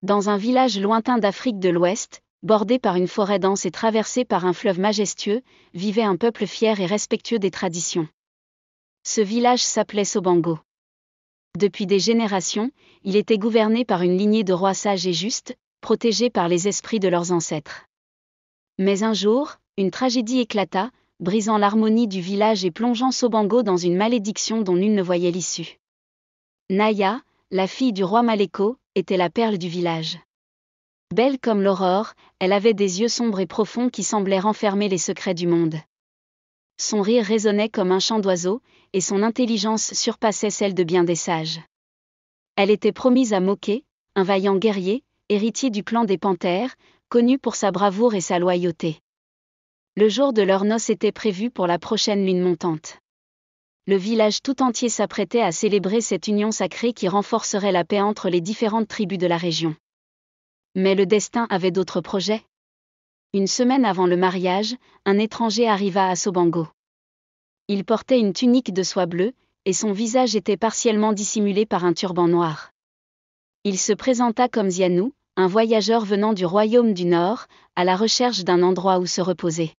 Dans un village lointain d'Afrique de l'Ouest, bordé par une forêt dense et traversé par un fleuve majestueux, vivait un peuple fier et respectueux des traditions. Ce village s'appelait Sobango. Depuis des générations, il était gouverné par une lignée de rois sages et justes, protégés par les esprits de leurs ancêtres. Mais un jour, une tragédie éclata, brisant l'harmonie du village et plongeant Sobango dans une malédiction dont nul ne voyait l'issue. Naya, la fille du roi Maléco, était la perle du village. Belle comme l'aurore, elle avait des yeux sombres et profonds qui semblaient renfermer les secrets du monde. Son rire résonnait comme un chant d'oiseau, et son intelligence surpassait celle de bien des sages. Elle était promise à Moké, un vaillant guerrier, héritier du clan des Panthères, connu pour sa bravoure et sa loyauté. Le jour de leur noces était prévu pour la prochaine lune montante. Le village tout entier s'apprêtait à célébrer cette union sacrée qui renforcerait la paix entre les différentes tribus de la région. Mais le destin avait d'autres projets. Une semaine avant le mariage, un étranger arriva à Sobango. Il portait une tunique de soie bleue, et son visage était partiellement dissimulé par un turban noir. Il se présenta comme Zianou, un voyageur venant du royaume du Nord, à la recherche d'un endroit où se reposer.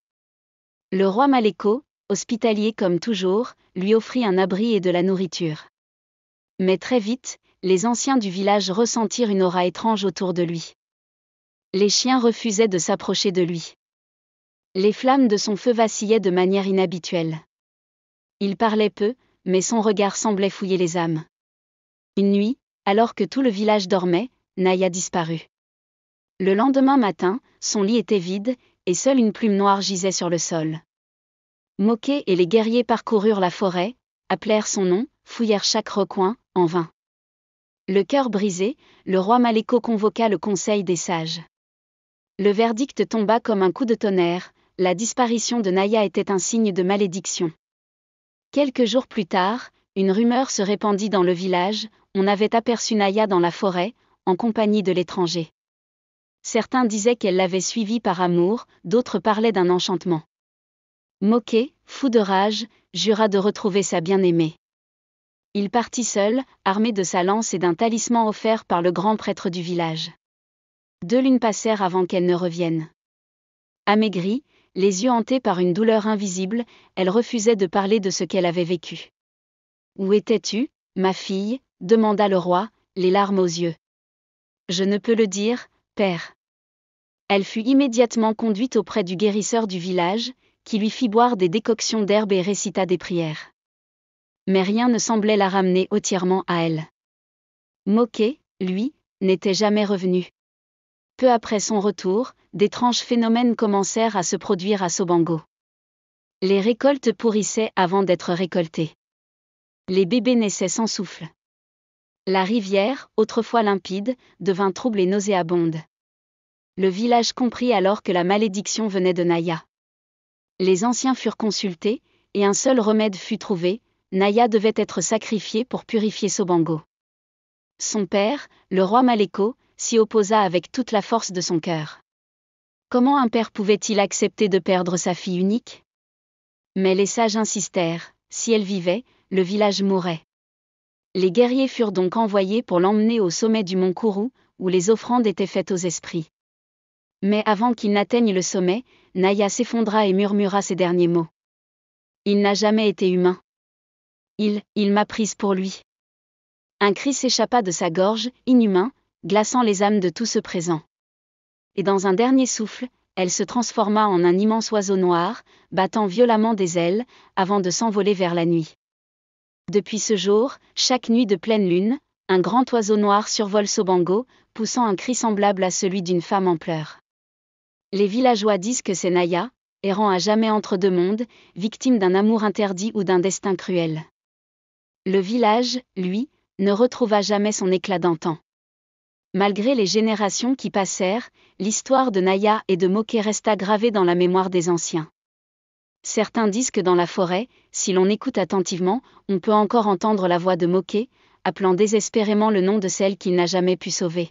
Le roi Maléco, hospitalier comme toujours, lui offrit un abri et de la nourriture. Mais très vite, les anciens du village ressentirent une aura étrange autour de lui. Les chiens refusaient de s'approcher de lui. Les flammes de son feu vacillaient de manière inhabituelle. Il parlait peu, mais son regard semblait fouiller les âmes. Une nuit, alors que tout le village dormait, Naya disparut. Le lendemain matin, son lit était vide, et seule une plume noire gisait sur le sol. Moké et les guerriers parcoururent la forêt, appelèrent son nom, fouillèrent chaque recoin, en vain. Le cœur brisé, le roi Maléco convoqua le conseil des sages. Le verdict tomba comme un coup de tonnerre, la disparition de Naya était un signe de malédiction. Quelques jours plus tard, une rumeur se répandit dans le village, on avait aperçu Naya dans la forêt, en compagnie de l'étranger. Certains disaient qu'elle l'avait suivi par amour, d'autres parlaient d'un enchantement. Moké, fou de rage, jura de retrouver sa bien-aimée. Il partit seul, armé de sa lance et d'un talisman offert par le grand prêtre du village. 2 lunes passèrent avant qu'elle ne revienne. Amaigrie, les yeux hantés par une douleur invisible, elle refusait de parler de ce qu'elle avait vécu. « Où étais-tu, ma fille ?» demanda le roi, les larmes aux yeux. « Je ne peux le dire, père. » Elle fut immédiatement conduite auprès du guérisseur du village, qui lui fit boire des décoctions d'herbes et récita des prières. Mais rien ne semblait la ramener entièrement à elle. Moké, lui, n'était jamais revenu. Peu après son retour, d'étranges phénomènes commencèrent à se produire à Sobango. Les récoltes pourrissaient avant d'être récoltées. Les bébés naissaient sans souffle. La rivière, autrefois limpide, devint trouble et nauséabonde. Le village comprit alors que la malédiction venait de Naya. Les anciens furent consultés, et un seul remède fut trouvé, Naya devait être sacrifiée pour purifier Sobango. Son père, le roi Maléco, s'y opposa avec toute la force de son cœur. Comment un père pouvait-il accepter de perdre sa fille unique ? Mais les sages insistèrent, si elle vivait, le village mourrait. Les guerriers furent donc envoyés pour l'emmener au sommet du mont Kourou, où les offrandes étaient faites aux esprits. Mais avant qu'ils n'atteignent le sommet, Naya s'effondra et murmura ces derniers mots. Il n'a jamais été humain. Il m'a prise pour lui. Un cri s'échappa de sa gorge, inhumain, glaçant les âmes de tous ceux présents. Et dans un dernier souffle, elle se transforma en un immense oiseau noir, battant violemment des ailes, avant de s'envoler vers la nuit. Depuis ce jour, chaque nuit de pleine lune, un grand oiseau noir survole Sobango, poussant un cri semblable à celui d'une femme en pleurs. Les villageois disent que c'est Naya, errant à jamais entre 2 mondes, victime d'un amour interdit ou d'un destin cruel. Le village, lui, ne retrouva jamais son éclat d'antan. Malgré les générations qui passèrent, l'histoire de Naya et de Moké resta gravée dans la mémoire des anciens. Certains disent que dans la forêt, si l'on écoute attentivement, on peut encore entendre la voix de Moké, appelant désespérément le nom de celle qu'il n'a jamais pu sauver.